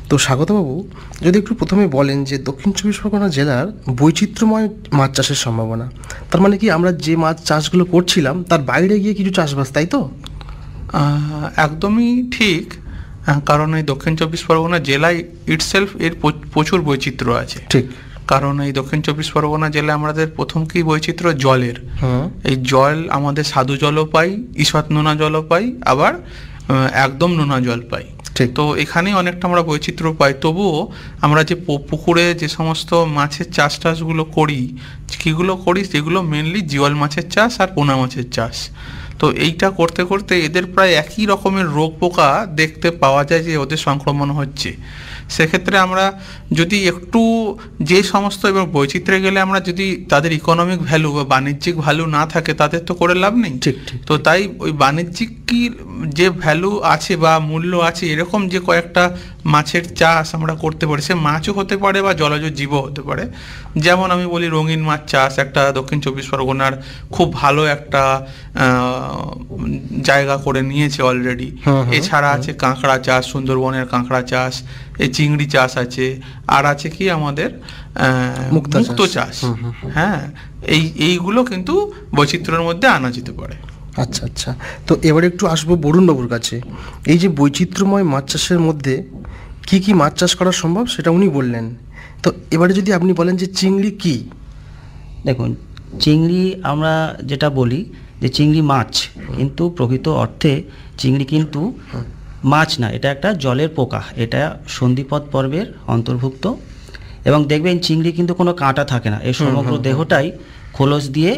তো স্বাগতবাবু, যদি একটু প্রথমে বলেন যে দক্ষিণ চব্বিশ পরগনা জেলার বৈচিত্র্যময় মাছ চাষের সম্ভাবনা, তার মানে কি আমরা যে মাছ চাষগুলো করছিলাম তার বাইরে গিয়ে কিছু চাষবাস, তাই তো? একদমই ঠিক। কারণ এই দক্ষিণ চব্বিশ পরগনা জেলায় ইটসেলফ এর প্রচুর বৈচিত্র্য আছে। ঠিক। কারণ এই দক্ষিণ চব্বিশ পরগনা জেলায় আমাদের প্রথম কি বৈচিত্র্য জলের। এই জল আমাদের সাধু জলও পাই, ঈষৎ নোনা জলও পাই, আবার একদম নোনা জল পাই। তো এখানে অনেকটা আমরা বৈচিত্র্য পাই। তবুও আমরা যে পুকুরে যে সমস্ত মাছের টাসগুলো করি, কীগুলো করি, যেগুলো মেনলি জিওল মাছের চাষ আর পোনা মাছের চাষ। তো এইটা করতে করতে এদের প্রায় একই রকমের রোগ পোকা দেখতে পাওয়া যায় যে ওদের সংক্রমণ হচ্ছে। সেক্ষেত্রে আমরা যদি একটু যে সমস্ত এবং বৈচিত্র্যে গেলে আমরা যদি তাদের ইকোনমিক ভ্যালু বা বাণিজ্যিক ভ্যালু না থাকে তাদের তো করে লাভ নেই। তো তাই ওই বাণিজ্যিক কি যে ভ্যালু আছে বা মূল্য আছে এরকম যে কয়েকটা মাছের চাষ আমরা করতে পারি, সে মাছও হতে পারে বা জলজ জীবও হতে পারে। যেমন আমি বলি রঙিন মাছ চাষ একটা দক্ষিণ চব্বিশ পরগনার খুব ভালো একটা জায়গা করে নিয়েছে অলরেডি। এছাড়া আছে কাঁকড়া চাষ, সুন্দরবনের কাঁকড়া চাষ, এই চিংড়ি চাষ আছে, আর আছে কি আমাদের মুক্তো চাষ। হ্যাঁ, এইগুলো কিন্তু বৈচিত্র্যের মধ্যে আনা যেতে পারে। আচ্ছা আচ্ছা, তো এবারে একটু আসবো বরুণবাবুর কাছে। এই যে বৈচিত্র্যময় মাছ চাষের মধ্যে কি কি মাছ চাষ করা সম্ভব সেটা উনি বললেন। তো এবারে যদি আপনি বলেন যে চিংড়ি কি? দেখুন, চিংড়ি আমরা যেটা বলি যে চিংড়ি মাছ, কিন্তু প্রকৃত অর্থে চিংড়ি কিন্তু মাছ না, এটা একটা জলের পোকা। এটা সন্ধিপদ পর্বের অন্তর্ভুক্ত। এবং দেখবেন চিংড়ি কিন্তু কোনো কাঁটা থাকে না, এর সমগ্র দেহটাই খোলস দিয়ে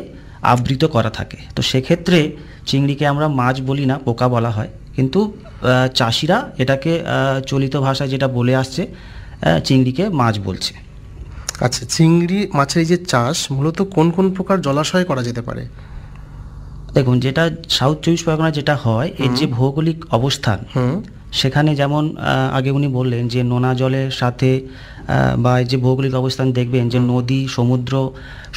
আবৃত করা থাকে। তো সেক্ষেত্রে চিংড়িকে আমরা মাছ বলি না, পোকা বলা হয়। কিন্তু চাষিরা এটাকে চলিত ভাষায় যেটা বলে আসছে, চিংড়িকে মাছ বলছে। আচ্ছা, চিংড়ি মাছের এই যে চাষ মূলত কোন কোন প্রকার জলাশয়ে করা যেতে পারে? দেখুন, যেটা সাউথ চব্বিশ পরগনা যেটা হয়, এর যে ভৌগোলিক অবস্থান, সেখানে যেমন আগে উনি বললেন যে নোনা জলের সাথে বা যে ভৌগোলিক অবস্থান দেখবেন যে নদী সমুদ্র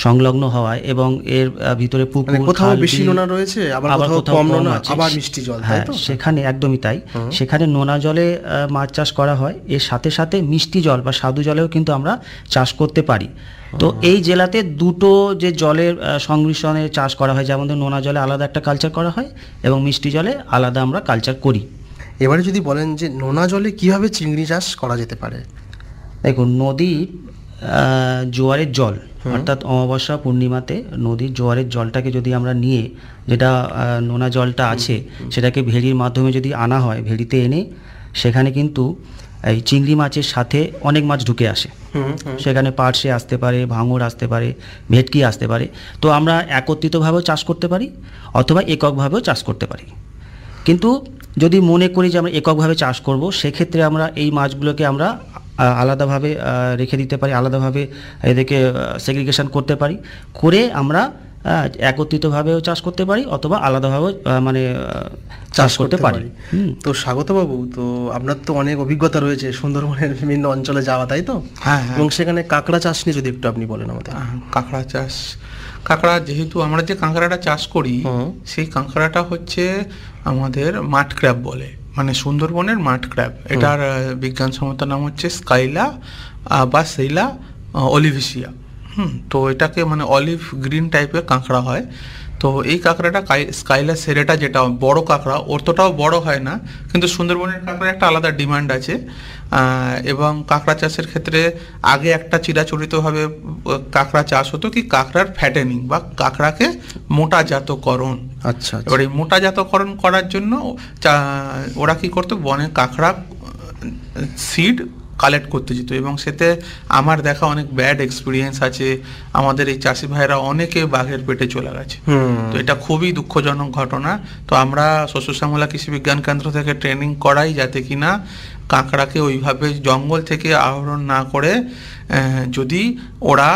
সংলগ্ন হওয়ায় এবং এর ভিতরে পুকুর, কোথাও বেশি নোনা রয়েছে, আবার কোথাও কম নোনা, আবার মিষ্টি জল। হ্যাঁ, সেখানে একদমই তাই। সেখানে নোনা জলে মাছ চাষ করা হয়, এর সাথে সাথে মিষ্টি জল বা স্বাদু জলেও কিন্তু আমরা চাষ করতে পারি। তো এই জেলাতে দুটো যে জলের সংমিশ্রণে চাষ করা হয়, যেমন নোনা জলে আলাদা একটা কালচার করা হয় এবং মিষ্টি জলে আলাদা আমরা কালচার করি। এবারে যদি বলেন যে নোনা জলে কিভাবে চিংড়ি চাষ করা যেতে পারে? দেখুন, নদীর জোয়ারের জল, অর্থাৎ অমাবস্যা পূর্ণিমাতে নদীর জোয়ারের জলটাকে যদি আমরা নিয়ে, যেটা নোনা জলটা আছে সেটাকে ভেড়ির মাধ্যমে যদি আনা হয়, ভেড়িতে এনে সেখানে কিন্তু এই চিংড়ি মাছের সাথে অনেক মাছ ঢুকে আসে। সেখানে পার্শে আসতে পারে, ভাঙর আসতে পারে, ভেটকি আসতে পারে। তো আমরা একত্রিতভাবেও চাষ করতে পারি অথবা এককভাবেও চাষ করতে পারি। কিন্তু যদি মনে করি যে আমরা এককভাবে চাষ করব, সেক্ষেত্রে আমরা এই মাছগুলোকে আমরা আলাদাভাবে রেখে দিতে পারি, আলাদাভাবে এদেরকে সেগ্রিগেশন করতে পারি, করে আমরা একত্রিতভাবেও চাষ করতে পারি অথবা আলাদাভাবে মানে চাষ করতে পারি। তো স্বাগতবাবু, তো আপনার তো অনেক অভিজ্ঞতা রয়েছে সুন্দরবনের বিভিন্ন অঞ্চলে যাওয়া, তাই তো? হ্যাঁ। এবং সেখানে কাঁকড়া চাষ নিয়ে যদি একটু আপনি বলেন আমাদের। কাঁকড়া চাষ, কাঁকড়া যেহেতু আমরা যে কাঁকড়াটা চাষ করি, সেই কাঁকড়াটা হচ্ছে আমাদের মাঠ ক্র্যাব বলে, মানে সুন্দরবনের মাঠ ক্র্যাব। এটার বিজ্ঞানসম্মত নাম হচ্ছে স্কাইলা বা সেইলা অলিভিসিয়া। তো এটাকে মানে অলিভ গ্রিন টাইপের কাঁকড়া হয়। তো এই কাঁকড়াটা স্কাইলা সেরেটা, যেটা বড় কাঁকড়া, অতটাও বড় হয় না, কিন্তু সুন্দরবনের কাঁকড়ার একটা আলাদা ডিমান্ড আছে। এবং কাঁকড়া চাষের ক্ষেত্রে আগে একটা চিরাচরিতভাবে কাঁকড়া চাষ হতো কি কাঁকড়ার ফ্যাটেনিং বা কাঁকড়াকে মোটাজাতকরণ। আচ্ছা, এবার এই মোটাজাতকরণ করার জন্য ওরা কি করতো, বনে কাঁকড়া সিড কালেক্ট করতে যেত, এবং সেতে আমার দেখা অনেক ব্যাড এক্সপিরিয়েন্স আছে। আমাদের এই চাষি ভাইরা অনেকে বাঘের পেটে চলে গেছে। তো এটা খুবই দুঃখজনক ঘটনা। তো আমরা শস্য শ্যামলা কৃষি বিজ্ঞান কেন্দ্র থেকে ট্রেনিং করাই যাতে কিনা কাঁকড়াকে ওইভাবে জঙ্গল থেকে আহরণ না করে, যদি ওরা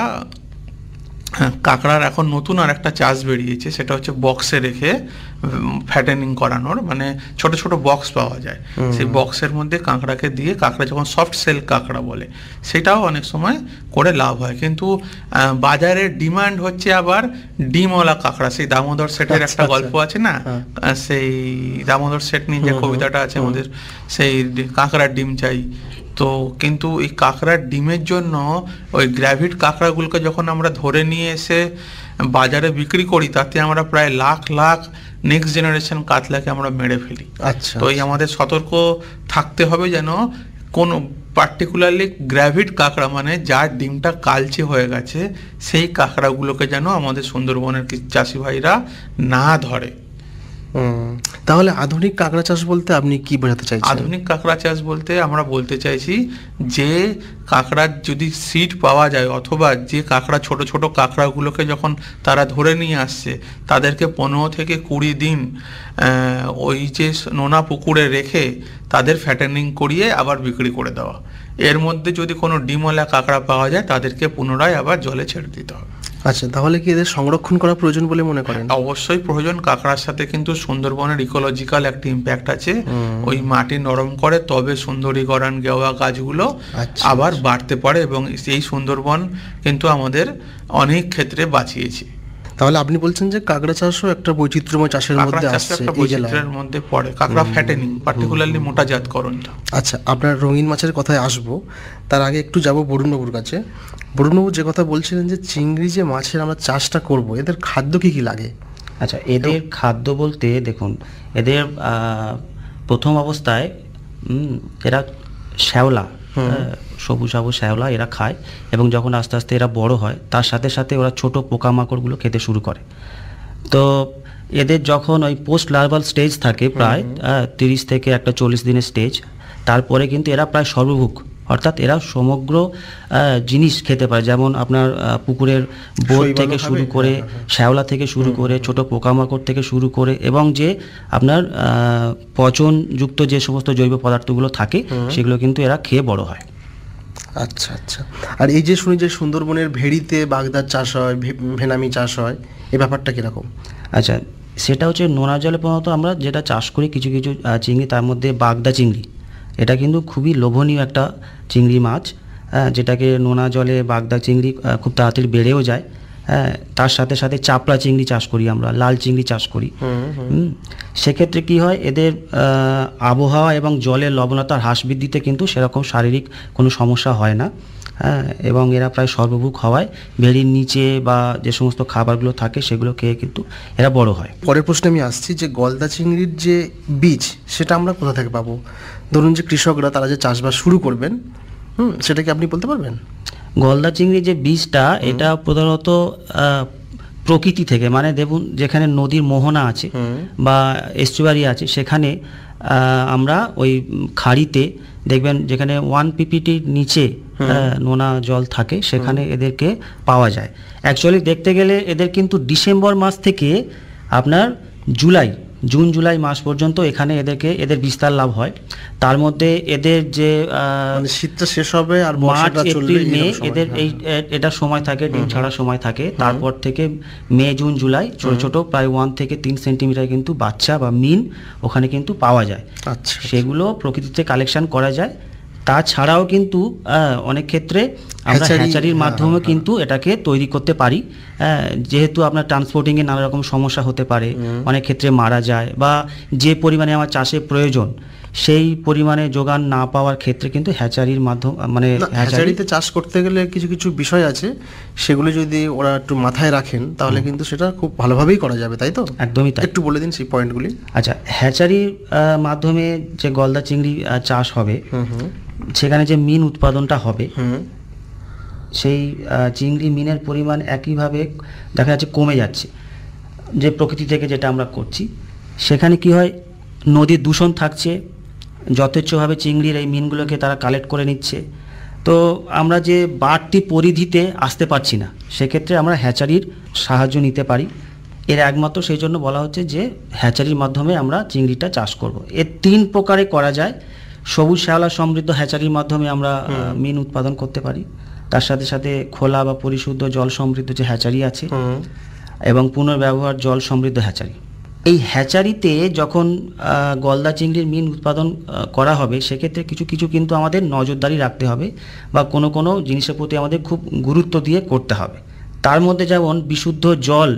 কাঁকড়ার এখন নতুন আর একটা চাষ বেরিয়েছে, সেটা হচ্ছে বক্সে রেখে ফ্যাটেনিং করানোর, মানে ছোট ছোট বক্স পাওয়া যায়, সেই বক্সের মধ্যে কাঁকড়াকে দিয়ে, কাঁকড়া যখন সফট সেল কাঁকড়া বলে, সেটাও অনেক সময় করে লাভ হয়। কিন্তু বাজারের ডিমান্ড হচ্ছে আবার ডিমওয়ালা কাঁকড়া। সেই দামোদর সেটের একটা গল্প আছে না, সেই দামোদর সেট নিয়ে যে কবিতাটা আছে আমাদের, সেই কাঁকড়ার ডিম চাই। তো কিন্তু এই কাঁকড়ার ডিমের জন্য ওই গ্র্যাভিড কাঁকড়াগুলোকে যখন আমরা ধরে নিয়ে এসে বাজারে বিক্রি করি, তাতে আমরা প্রায় লাখ লাখ নেক্সট জেনারেশন কাতলাকে আমরা মেরে ফেলি। আচ্ছা, তো এই আমাদের সতর্ক থাকতে হবে যেন কোন পার্টিকুলারলি গ্র্যাভিড কাঁকড়া, মানে যার ডিমটা কালচে হয়ে গেছে, সেই কাঁকড়াগুলোকে যেন আমাদের সুন্দরবনের চাষি ভাইরা না ধরে। তাহলে আধুনিক কাঁকড়া চাষ বলতে আপনি কি বোঝাতে চাইছেন? আধুনিক কাঁকড়া চাষ বলতে আমরা বলতে চাইছি যে কাঁকড়ার যদি সিড পাওয়া যায়, অথবা যে কাঁকড়া ছোট ছোট কাঁকড়াগুলোকে যখন তারা ধরে নিয়ে আসছে, তাদেরকে 15 থেকে 20 দিন ওই যে নোনা পুকুরে রেখে তাদের ফ্যাটেনিং করিয়ে আবার বিক্রি করে দেওয়া। এর মধ্যে যদি কোনো ডিমওয়ালা কাঁকড়া পাওয়া যায়, তাদেরকে পুনরায় আবার জলে ছেড়ে দিতে হবে। আচ্ছা, তাহলে কি এদের সংরক্ষণ করা প্রয়োজন বলে মনে করেন? অবশ্যই প্রয়োজন। কাঁকড়ার সাথে কিন্তু সুন্দরবনের ইকোলজিক্যাল একটা ইম্প্যাক্ট আছে। ওই মাটি নরম করে তবে সুন্দরীকরণ গেওয়া গাছগুলো আবার বাড়তে পারে, এবং এই সুন্দরবন কিন্তু আমাদের অনেক ক্ষেত্রে বাঁচিয়েছে। তাহলে আপনি বলছেন যে কাঁকড়া চাষও একটা বৈচিত্র্যময় চাষের মধ্যে আসছে, একটা বৈচিত্র্যের মধ্যে পড়ে কাঁকড়া ফ্যাটেনিং, পার্টিকুলারলি মোটাজাতকরণটা। আচ্ছা, আপনার রঙিন মাছের কথায় আসবো, তার আগে একটু যাব বরুণবাবুর কাছে। বরুণবাবু যে কথা বলছিলেন যে চিংড়ি যে মাছের আমরা চাষটা করব, এদের খাদ্য কি কি লাগে? আচ্ছা, এদের খাদ্য বলতে দেখুন, এদের প্রথম অবস্থায় এরা শ্যাওলা, সবুজ সবুজ শ্যাওলা এরা খায়, এবং যখন আস্তে আস্তে এরা বড় হয়, তার সাথে সাথে ওরা ছোট পোকামাকড়গুলো খেতে শুরু করে। তো এদের যখন ওই পোস্ট লার্ভাল স্টেজ থাকে প্রায় 30 থেকে একটা 40 দিনের স্টেজ, তারপরে কিন্তু এরা প্রায় সর্বভুক, অর্থাৎ এরা সমগ্র জিনিস খেতে পারে। যেমন আপনার পুকুরের বোট থেকে শুরু করে, শ্যাওলা থেকে শুরু করে, ছোট পোকামাকড় থেকে শুরু করে, এবং যে আপনার পচনযুক্ত যে সমস্ত জৈব পদার্থগুলো থাকে, সেগুলো কিন্তু এরা খেয়ে বড় হয়। আচ্ছা আচ্ছা। আর এই যে শুনি যে সুন্দরবনের ভেড়িতে বাগদার চাষ হয়, ভেনামি চাষ হয়, এই ব্যাপারটা কীরকম? আচ্ছা, সেটা হচ্ছে নোনা জলে প্রধানত আমরা যেটা চাষ করি কিছু কিছু চিংড়ি, তার মধ্যে বাগদা চিংড়ি, এটা কিন্তু খুবই লোভনীয় একটা চিংড়ি মাছ, যেটাকে নোনা জলে বাগদা চিংড়ি খুব তাড়াতাড়ি বেড়েও যায়। তার সাথে সাথে চাপড়া চিংড়ি চাষ করি আমরা, লাল চিংড়ি চাষ করি। সেক্ষেত্রে কি হয়, এদের আবহাওয়া এবং জলের লবণতার হ্রাস বৃদ্ধিতে কিন্তু সেরকম শারীরিক কোনো সমস্যা হয় না, এবং এরা প্রায় সর্বভুক হওয়ায় ভেড়ির নিচে বা যে সমস্ত খাবারগুলো থাকে সেগুলো খেয়ে কিন্তু এরা বড় হয়। পরের প্রশ্নে আমি আসছি যে গলদা চিংড়ির যে বীজ, সেটা আমরা কোথা থেকে পাবো? ধরুন যে কৃষকরা তারা যে চাষবাস শুরু করবেন, সেটা কি আপনি বলতে পারবেন? গলদা চিংড়ির যে বীজটা, এটা প্রধানত প্রকৃতি থেকে, মানে দেখুন যেখানে নদীর মোহনা আছে বা এস্টুয়ারি আছে, সেখানে আমরা ওই খাড়িতে দেখবেন যেখানে 1 pptর নিচে নোনা জল থাকে, সেখানে এদেরকে পাওয়া যায়। অ্যাকচুয়ালি দেখতে গেলে এদের কিন্তু ডিসেম্বর মাস থেকে আপনার জুন জুলাই মাস পর্যন্ত এখানে এদের বিস্তার লাভ হয়। তার মধ্যে এদের যে শীতটা শেষ হবে আর মার্চ এপ্রিল মে এদের এটা সময় থাকে, ডিম ছাড়া সময় থাকে। তারপর থেকে মে জুন জুলাই ছোট ছোট প্রায় 1 থেকে 3 সেন্টিমিটার কিন্তু বাচ্চা বা মিন ওখানে কিন্তু পাওয়া যায়। আচ্ছা, সেগুলো প্রকৃতিতে কালেকশন করা যায়। তাছাড়াও কিন্তু অনেক ক্ষেত্রে আমরা হ্যাচারির মাধ্যমে কিন্তু এটাকে তৈরি করতে পারি, যেহেতু আপনার ট্রান্সপোর্টিংয়ে নানা রকম সমস্যা হতে পারে, অনেক ক্ষেত্রে মারা যায়, বা যে পরিমাণে আমার চাষের প্রয়োজন সেই পরিমাণে যোগান না পাওয়ার ক্ষেত্রে কিন্তু হ্যাচারির মাধ্যম, মানে হ্যাচারিতে চাষ করতে গেলে কিছু কিছু বিষয় আছে, সেগুলো যদি ওরা একটু মাথায় রাখেন তাহলে কিন্তু সেটা খুব ভালোভাবেই করা যাবে, তাই তো? একদমই তাই। একটু বলে দিন সেই পয়েন্টগুলি। আচ্ছা, হ্যাচারির মাধ্যমে যে গলদা চিংড়ি চাষ হবে, সেখানে যে মিন উৎপাদনটা হবে, সেই চিংড়ি মিনের পরিমাণ একইভাবে দেখা যাচ্ছে কমে যাচ্ছে, যে প্রকৃতি থেকে যেটা আমরা করছি। সেখানে কি হয়, নদীর দূষণ থাকছে, যথেচ্ছভাবে চিংড়ির এই মিনগুলোকে তারা কালেক্ট করে নিচ্ছে, তো আমরা যে বাড়তি পরিধিতে আসতে পারছি না, সেক্ষেত্রে আমরা হ্যাচারির সাহায্য নিতে পারি। এর একমাত্র সেই জন্য বলা হচ্ছে যে হ্যাচারির মাধ্যমে আমরা চিংড়িটা চাষ করব। এর 3 প্রকারে করা যায়। সবুজ শ্যাওলা সমৃদ্ধ হ্যাচারির মাধ্যমে আমরা মিন উৎপাদন করতে পারি, তার সাথে সাথে খোলা বা পরিশুদ্ধ জল সমৃদ্ধ যে হ্যাচারি আছে, এবং পুনর্ব্যবহার জল সমৃদ্ধ হ্যাচারি। এই হ্যাচারিতে যখন গলদা চিংড়ির মিন উৎপাদন করা হবে, সেক্ষেত্রে কিছু কিছু কিন্তু আমাদের নজরদারি রাখতে হবে, বা কোনো কোনো জিনিসের প্রতি আমাদের খুব গুরুত্ব দিয়ে করতে হবে। তার মধ্যে যেমন বিশুদ্ধ জল,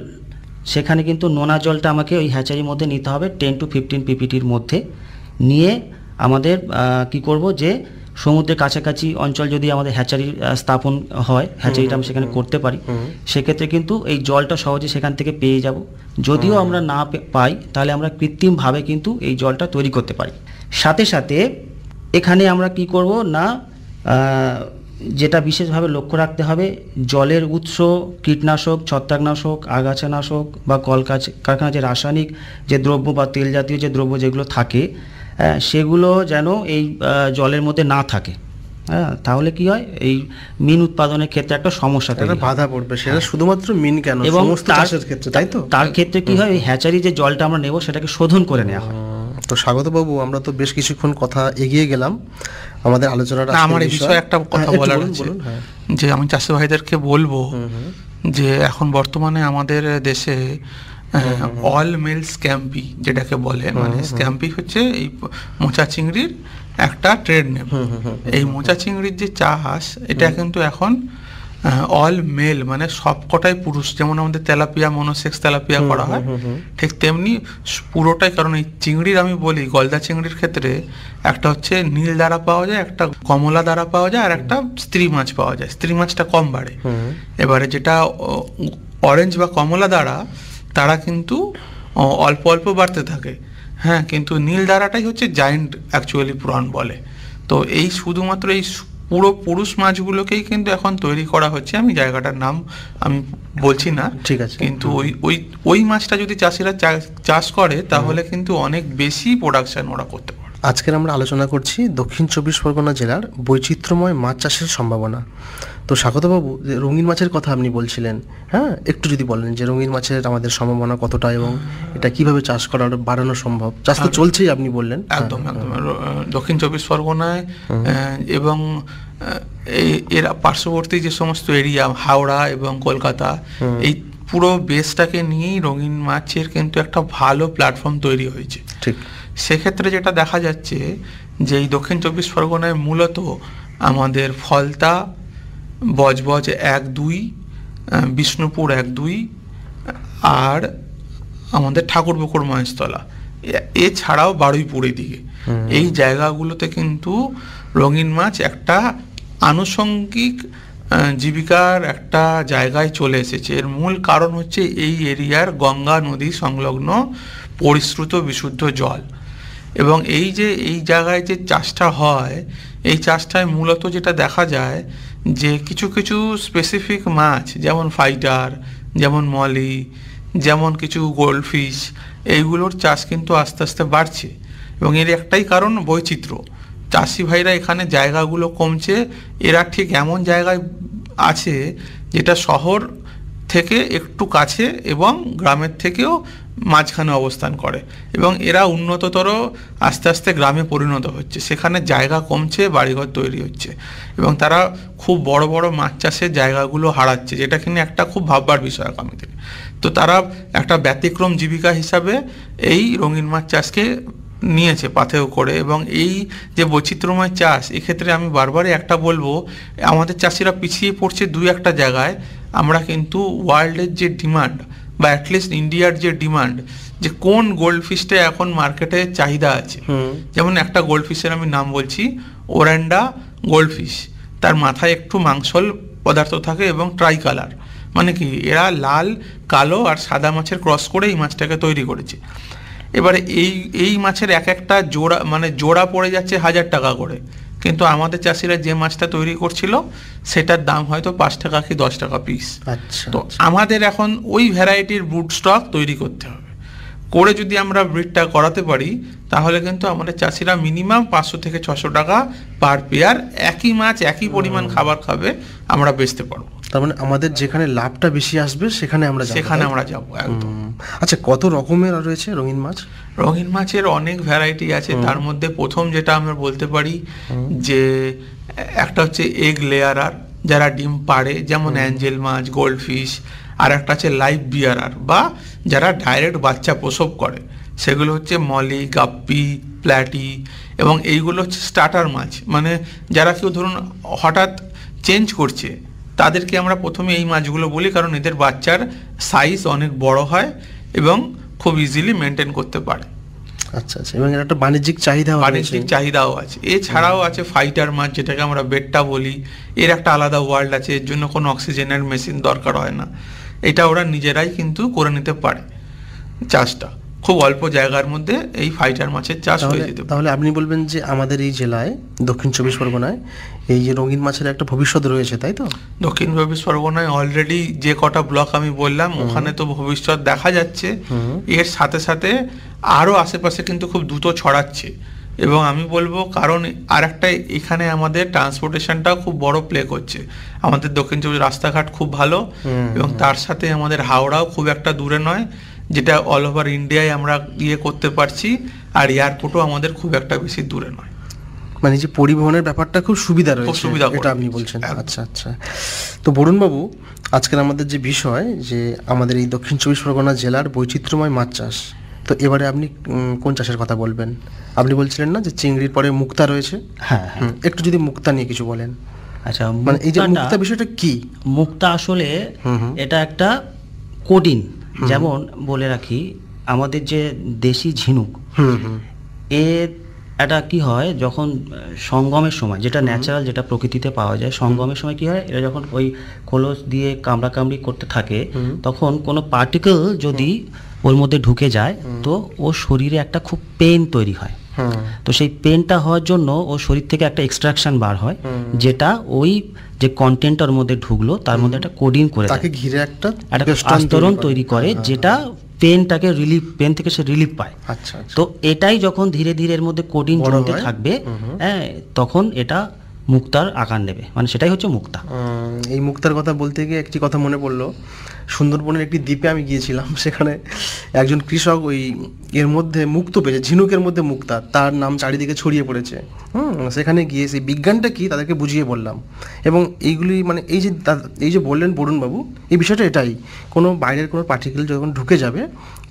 সেখানে কিন্তু নোনা জলটা আমাকে ওই হ্যাচারির মধ্যে নিতে হবে 10 to 15 pptর মধ্যে নিয়ে আমাদের কি করব, যে সমুদ্রের কাছাকাছি অঞ্চল যদি আমাদের হ্যাচারি স্থাপন হয়, হ্যাচারিটা আমরা সেখানে করতে পারি, সেক্ষেত্রে কিন্তু এই জলটা সহজে সেখান থেকে পেয়ে যাব। যদিও আমরা না পাই, তাহলে আমরা কৃত্রিমভাবে কিন্তু এই জলটা তৈরি করতে পারি। সাথে সাথে এখানে আমরা কি করব না, যেটা বিশেষভাবে লক্ষ্য রাখতে হবে, জলের উৎস কীটনাশক, ছত্রাকনাশক, আগাছানাশক বা কারখানা যে রাসায়নিক যে দ্রব্য বা তেল জাতীয় যে দ্রব্য যেগুলো থাকে, সেগুলো যেন এই জলের মধ্যে না থাকে। হ্যাঁ, তাহলে কি হয়, এই মিন উৎপাদনের ক্ষেত্রে একটা সমস্যা তৈরি হয়, বাধা পড়বে। সেটা শুধুমাত্র মিন কেন, এবং সমস্ত চাষের ক্ষেত্রে, তাই তো? তার ক্ষেত্রে কি হয়, এই হ্যাচারি যে জলটা আমরা নেব সেটাকে শোধন করে নেওয়া হয়। তো স্বাগত বাবু, আমরা তো বেশ কিছুক্ষণ কথা এগিয়ে গেলাম আমাদের আলোচনাটা। আমার এই বিষয়ে একটা কথা বলার আছে, যে আমি চাষি ভাইদেরকে বলবো যে এখন বর্তমানে আমাদের দেশে অল মেল স্ক্যাম্পি যেটাকে বলে, মানে স্ক্যাম্পি হচ্ছে এই মোচা চিংড়ির একটা ট্রেড নেম। এই মোচা চিংড়ির যে চাষ, এটা কিন্তু এখন অল মেল, মানে সবকটাই পুরুষ। যেমন আমাদের তেলাপিয়া, মনোসেক্স তেলাপিয়া করা হয়, ঠিক তেমনি পুরোটাই। কারণ এই চিংড়ির, আমি বলি গলদা চিংড়ির ক্ষেত্রে একটা হচ্ছে নীল দ্বারা পাওয়া যায়, একটা কমলা দ্বারা পাওয়া যায়, আর একটা স্ত্রী মাছ পাওয়া যায়। স্ত্রী মাছটা কম বাড়ে। এবারে যেটা অরেঞ্জ বা কমলা দ্বারা, তারা কিন্তু অল্প অল্প বাড়তে থাকে। হ্যাঁ, কিন্তু নীল দ্বারাটাই হচ্ছে জায়েন্ট অ্যাকচুয়ালি প্রন বলে। তো এই শুধুমাত্র এই পুরো পুরুষ মাছগুলোকেই কিন্তু এখন তৈরি করা হচ্ছে। আমি জায়গাটার নাম আমি বলছি না, ঠিক আছে, কিন্তু ওই মাছটা যদি চাষিরা চাষ করে, তাহলে কিন্তু অনেক বেশি প্রোডাকশন ওরা করতে পারে। আজকের আমরা আলোচনা করছি দক্ষিণ চব্বিশ পরগনা জেলার বৈচিত্র্যময় মাছ চাষের সম্ভাবনা। তো স্বাগতবাবু, যে রঙিন মাছের কথা আপনি বলছিলেন, হ্যাঁ, একটু যদি বলেন যে রঙিন মাছের আমাদের সম্ভাবনা কতটা এবং এটা কিভাবে চাষ করা বাড়ানো সম্ভব। চাষ তো চলছেই, আপনি বললেন। একদম একদম। দক্ষিণ চব্বিশ পরগনায় এবং এর পার্শ্ববর্তী যে সমস্ত এরিয়া, হাওড়া এবং কলকাতা, এই পুরো বেসটাকে নিয়েই রঙিন মাছের কিন্তু একটা ভালো প্ল্যাটফর্ম তৈরি হয়েছে। ঠিক। সেক্ষেত্রে যেটা দেখা যাচ্ছে যে এই দক্ষিণ চব্বিশ পরগনায় মূলত আমাদের ফলতা, বজবজ 1-2, বিষ্ণুপুর 1-2, আর আমাদের ঠাকুরপুকুর মহেশতলা, এছাড়াও বারুইপুরের দিকে, এই জায়গাগুলোতে কিন্তু রঙিন মাছ একটা আনুষঙ্গিক জীবিকার একটা জায়গায় চলে এসেছে। এর মূল কারণ হচ্ছে এই এরিয়ার গঙ্গা নদী সংলগ্ন পরিশ্রুত বিশুদ্ধ জল। এবং এই যে এই জায়গায় যে চাষটা হয়, এই চাষটায় মূলত যেটা দেখা যায় যে কিছু কিছু স্পেসিফিক মাছ, যেমন ফাইটার, যেমন মলি, যেমন কিছু গোল্ডফিশ, এইগুলোর চাষ কিন্তু আস্তে আস্তে বাড়ছে। এবং এর একটাই কারণ বৈচিত্র্য। চাষি ভাইরা এখানে জায়গাগুলো কমছে, এরা ঠিক এমন জায়গায় আছে যেটা শহর থেকে একটু কাছে এবং গ্রামের থেকেও মাঝখানে অবস্থান করে, এবং এরা উন্নততর আস্তে আস্তে গ্রামে পরিণত হচ্ছে। সেখানে জায়গা কমছে, বাড়িঘর তৈরি হচ্ছে, এবং তারা খুব বড় বড় মাছ চাষের জায়গাগুলো হারাচ্ছে, যেটা কিনা একটা খুব ভাববার বিষয় আগামী দিনে। তো তারা একটা ব্যতিক্রম জীবিকা হিসাবে এই রঙিন মাছ চাষকে নিয়েছে পাথেয় করে। এবং এই যে বৈচিত্র্যময় চাষ, এক্ষেত্রে আমি বারবারই একটা বলবো, আমাদের চাষিরা পিছিয়ে পড়ছে দুই একটা জায়গায়। আমরা কিন্তু ওয়ার্ল্ডের যে ডিমান্ড, বা অ্যাটলিস্ট ইন্ডিয়ার যে ডিমান্ড, যে কোন গোল্ড ফিশটা এখন মার্কেটে চাহিদা আছে, যেমন একটা গোল্ড ফিশের আমি নাম বলছি, ওরান্ডা গোল্ড ফিশ। তার মাথায় একটু মাংসল পদার্থ থাকে এবং ট্রাই কালার, মানে কি এরা লাল, কালো আর সাদা মাছের ক্রস করে এই মাছটাকে তৈরি করেছে। এবারে এই মাছের এক একটা জোড়া, মানে জোড়া পড়ে যাচ্ছে 1000 টাকা করে, কিন্তু আমাদের চাষিরা যে মাছটা তৈরি করছিল সেটার দাম হয়তো 5 টাকা কি 10 টাকা পিস। আচ্ছা। তো আমাদের এখন ওই ভ্যারাইটির ব্রুড স্টক তৈরি করতে হবে, করে যদি আমরা ব্রিডটা করাতে পারি, তাহলে কিন্তু আমাদের চাষিরা মিনিমাম 500 থেকে 600 টাকা পার পেয়ার একই মাছ একই পরিমাণ খাবার খাবে, আমরা বেচতে পারবো। তার মানে আমাদের যেখানে লাভটা বেশি আসবে সেখানে আমরা যাব। একদম। আচ্ছা, কত রকমের রয়েছে রঙিন মাছ? রঙিন মাছের অনেক ভ্যারাইটি আছে। তার মধ্যে প্রথম যেটা আমরা বলতে পারি যে একটা হচ্ছে এগ লেয়ারার, যারা ডিম পাড়ে, যেমন অ্যাঞ্জেল মাছ, গোল্ডফিশ। আর একটা আছে লাইভ বিয়ারার, বা যারা ডাইরেক্ট বাচ্চা প্রসব করে, সেগুলো হচ্ছে মলি, গাপ্পি, প্ল্যাটি। এবং এইগুলো হচ্ছে স্টার্টার মাছ, মানে যারা কেউ ধরুন হঠাৎ চেঞ্জ করছে, তাদেরকে আমরা প্রথমে এই মাছগুলো বলি, কারণ এদের বাচ্চার সাইজ অনেক বড় হয় এবং খুব ইজিলি মেনটেন করতে পারে। আচ্ছা আচ্ছা, এবং এর একটা বাণিজ্যিক চাহিদাও আছে। এছাড়াও আছে ফাইটার মাছ, যেটাকে আমরা বেট্টা বলি, এর একটা আলাদা ওয়ার্ল্ড আছে, এর জন্য কোনো অক্সিজেনের মেশিন দরকার হয় না, এটা ওরা নিজেরাই কিন্তু করে নিতে পারে চাষটা, খুব অল্প জায়গার মধ্যে এই ফাইটার মাছের চাষ হয়ে যেতে পারে। তাহলে আপনি বলবেন যে আমাদের এই জেলায় দক্ষিণ চব্বিশ পরগনায় এই যে রঙিন মাছের একটা ভবিষ্যৎ রয়েছে, তাই তো? দক্ষিণ চব্বিশ পরগনায় অলরেডি যে কটা ব্লক আমি বললাম ওখানে তো ভবিষ্যৎ দেখা যাচ্ছে, এর সাথে সাথে আরও আশেপাশে কিন্তু খুব দ্রুত ছড়াচ্ছে। এবং আমি বলবো কারণ আর একটা, এখানে আমাদের ট্রান্সপোর্টেশনটাও খুব বড় প্লে করছে, আমাদের দক্ষিণ চব্বিশ রাস্তাঘাট খুব ভালো, এবং তার সাথে আমাদের হাওড়াও খুব একটা দূরে নয়, যেটা অল ওভার ইন্ডিয়ায় আমরা করতে পারছি, আর এয়ারপোর্টও আমাদের খুব একটা বেশি দূরে নয়, মানে যে পরিবহনের ব্যাপারটা খুব সুবিধা রয়েছে, এটা আপনি বলছেন। আচ্ছা আচ্ছা, তো বরুণবাবু, আজকের আমাদের যে বিষয় যে আমাদের এই দক্ষিণ চব্বিশ পরগনা জেলার বৈচিত্র্যময় মাছ চাষ, তো এবারে আপনি কোন চাষের কথা বলবেন? আপনি বলছিলেন না যে চিংড়ির পরে মুক্তা রয়েছে, হ্যাঁ, একটু যদি মুক্তা নিয়ে কিছু বলেন। আচ্ছা, মানে এই যে মুক্তা বিষয়টা কি? মুক্তা আসলে এটা একটা কোডিন, যেমন বলে রাখি আমাদের যে দেশি ঝিনুক, এর এটা কি হয় যখন সঙ্গমের সময়, যেটা ন্যাচারাল, যেটা প্রকৃতিতে পাওয়া যায়, সঙ্গমের সময় কি হয়, এরা যখন ওই খোলস দিয়ে কামড়াকামড়ি করতে থাকে, তখন কোনো পার্টিকেল যদি ওর মধ্যে ঢুকে যায় তো ওর শরীরে একটা খুব পেন তৈরি হয়। তো সেই পেনটা হওয়ার জন্য ও শরীর থেকে একটা এক্সট্রাকশন বার হয়, যেটা ওই যে কন্টেন্টের মধ্যে ঢুকলো তার মধ্যে একটা কোডিং করে তাকে ঘিরে একটা আস্তরণ তৈরি করে, যেটা পেনটাকে রিলিফ, পেন থেকে সে রিলিফ পায়। আচ্ছা, তো এটাই যখন ধীরে ধীরে এর মধ্যে কোডিং জমতে থাকবে, হ্যাঁ, তখন এটা মুক্তার আকার নেবে, মানে সেটাই হচ্ছে মুক্তা। এই মুক্তার কথা বলতে গিয়ে একটি কথা মনে পড়লো, সুন্দরবনের একটি দ্বীপে আমি গিয়েছিলাম, সেখানে একজন কৃষক ওই এর মধ্যে মুক্ত পেয়েছে, ঝিনুকের মধ্যে মুক্তা, তার নাম চারিদিকে ছড়িয়ে পড়েছে। সেখানে গিয়ে সেই বিজ্ঞানটা কি তাদেরকে বুঝিয়ে বললাম, এবং এইগুলি মানে এই যে বললেন বরুণবাবু, এই বিষয়টা এটাই, কোনো বাইরের কোনো পার্টিকেল যখন ঢুকে যাবে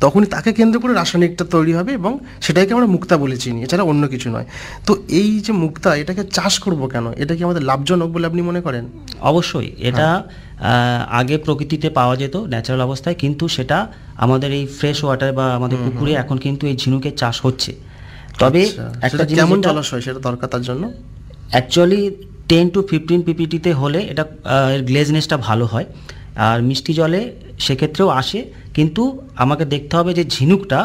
তখনই তাকে কেন্দ্র করে রাসায়নিকটা তৈরি হবে, এবং সেটাকে আমরা মুক্তা বলে চিনি, এছাড়া অন্য কিছু নয়। তো এই যে মুক্তা, এটাকে চাষ করব কেন? এটা কি আমাদের লাভজনক বলে আপনি মনে করেন? অবশ্যই, এটা আগে প্রকৃতিতে পাওয়া যেত ন্যাচারাল অবস্থায়, কিন্তু সেটা আমাদের এই ফ্রেশ ওয়াটার বা আমাদের পুকুরে এখন কিন্তু এই ঝিনুকের চাষ হচ্ছে। তবে একটা কেমন জলাশয় সেটা দরকার তার জন্য? অ্যাকচুয়ালি 10 to 15 pptতে হলে এটা এর গ্লেজনেসটা ভালো হয়, আর মিষ্টি জলে সেক্ষেত্রেও আসে, কিন্তু আমাকে দেখতে হবে যে ঝিনুকটা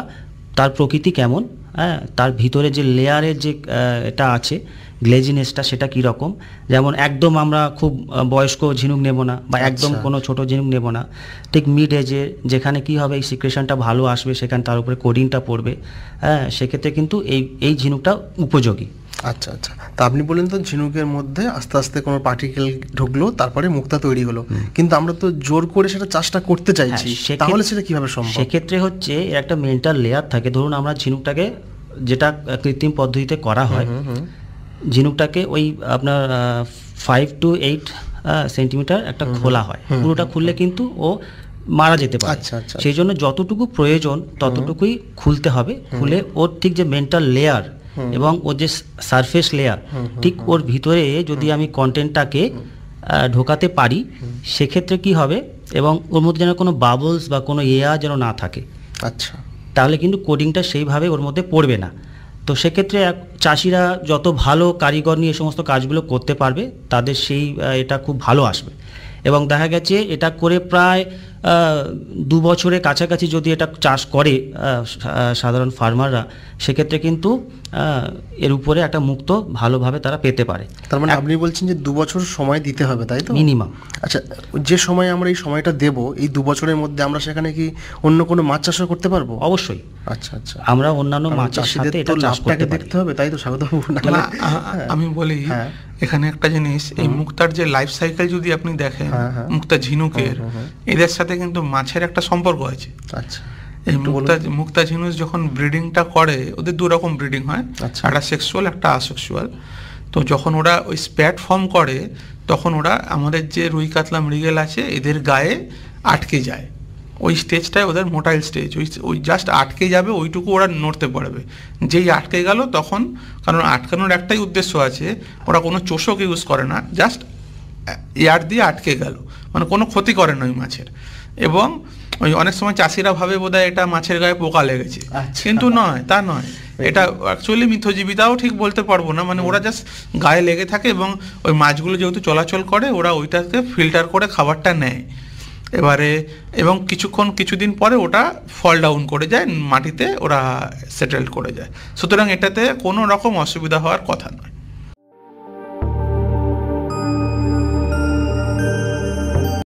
তার প্রকৃতি কেমন, হ্যাঁ, তার ভিতরে যে লেয়ারের যে এটা আছে গ্লেজিনেসটা, সেটা কীরকম। যেমন একদম আমরা খুব বয়স্ক ঝিনুক নেব না, বা একদম কোনো ছোট ঝিনুক নেব না, ঠিক মিড এজে যেখানে কি হবে এই সিক্রেশনটা ভালো আসবে, সেখানে তার উপরে কোডিংটা পড়বে, হ্যাঁ, সেক্ষেত্রে কিন্তু এই ঝিনুকটা উপযোগী। আচ্ছা আচ্ছা, তা আপনি বললেন তো ঝিনুকের মধ্যে আস্তে আস্তে কোনো পার্টিকেল ঢুকলো, তারপরে মুক্তা তৈরি হলো, কিন্তু আমরা তো জোর করে সেটা চাষটা করতে চাইছি, তাহলে সেটা কিভাবে সম্ভব? সেক্ষেত্রে হচ্ছে এর একটা মেন্টাল লেয়ার থাকে। ধরুন আমরা ঝিনুকটাকে, যেটা কৃত্রিম পদ্ধতিতে করা হয়, ঝিনুকটাকে ওই আপনার 5 to 8 সেন্টিমিটার একটা খোলা হয়, পুরোটা খুললে কিন্তু ও মারা যেতে পারে। সেই জন্য যতটুকু প্রয়োজন ততটুকুই খুলতে হবে, খুলে ওর ঠিক যে মেন্টাল লেয়ার এবং ওর যে সারফেস লেয়ার, ঠিক ওর ভিতরে যদি আমি কন্টেন্টটাকে ঢোকাতে পারি, সেক্ষেত্রে কি হবে, এবং ওর মধ্যে যেন কোনো বাবলস বা কোনো এয়ার যেন না থাকে, আচ্ছা, তাহলে কিন্তু কোডিংটা সেইভাবে ওর মধ্যে পড়বে না। তো সেক্ষেত্রে চাষিরা যত ভালো কারিগর নিয়ে সমস্ত কাজগুলো করতে পারবে, তাদের সেই এটা খুব ভালো আসবে। এবং দেখা গেছে এটা করে প্রায় 2 বছরের কাছাকাছি যদি এটা চাষ করে সাধারণ ফার্মাররা, সেক্ষেত্রে কিন্তু এর উপরে একটা মুক্ত ভালোভাবে তারা পেতে পারে। তার মানে আপনি বলছেন যে 2 বছর সময় দিতে হবে, তাই তো? মিনিমাম। আচ্ছা, যে সময় আমরা এই সময়টা দেব, এই 2 বছরের মধ্যে আমরা সেখানে কি অন্য কোনো মাছ চাষও করতে পারবো? অবশ্যই। আচ্ছা আচ্ছা, আমরা অন্যান্য মাছের সাথে এটা চাষ করতে দেখতে হবে, তাই তো স্বাগতবাবু? আমি বলি এখানে একটা জিনিস, এই মুক্তার যে লাইফ সাইকেল যদি আপনি দেখেন, মুক্তা ঝিনুকের, এদের সাথে কিন্তু মাছের একটা সম্পর্ক আছে। আচ্ছা, এই মুক্তা ঝিনুক যখন ব্রিডিংটা করে, ওদের 2 রকম ব্রিডিং হয়, একটা সেক্সুয়াল, একটা আসেক্সুয়াল। তো যখন ওরা ওই স্প্যাট ফর্ম করে, তখন ওরা আমাদের যে রুই কাতলা মৃগেল আছে এদের গায়ে আটকে যায়, ওই স্টেজটায় ওদের মোটাইল স্টেজ, ওই জাস্ট আটকে যাবে, ওইটুকু ওরা নড়তে পারবে। যেই আটকে গেল তখন, কারণ আটকানোর একটাই উদ্দেশ্য আছে, ওরা কোনো চোষক ইউজ করে না, জাস্ট এয়ার দিয়ে আটকে গেল, মানে কোনো ক্ষতি করে না ওই মাছের। এবং ওই অনেক সময় চাষিরা ভাবে বোধহয় এটা মাছের গায়ে পোকা লেগেছে, কিন্তু নয়, তা নয়, এটা অ্যাকচুয়ালি মিথজীবিতাও ঠিক বলতে পারবো না, মানে ওরা জাস্ট গায়ে লেগে থাকে এবং ওই মাছগুলো যেহেতু চলাচল করে ওরা ওইটাকে ফিল্টার করে খাবারটা নেয় এবারে, এবং কিছুদিন পরে ওটা ফল ডাউন করে যায় মাটিতে, ওরা সেটেল করে যায়। সুতরাং এটাতে কোনো রকম অসুবিধা হওয়ার কথা নয়।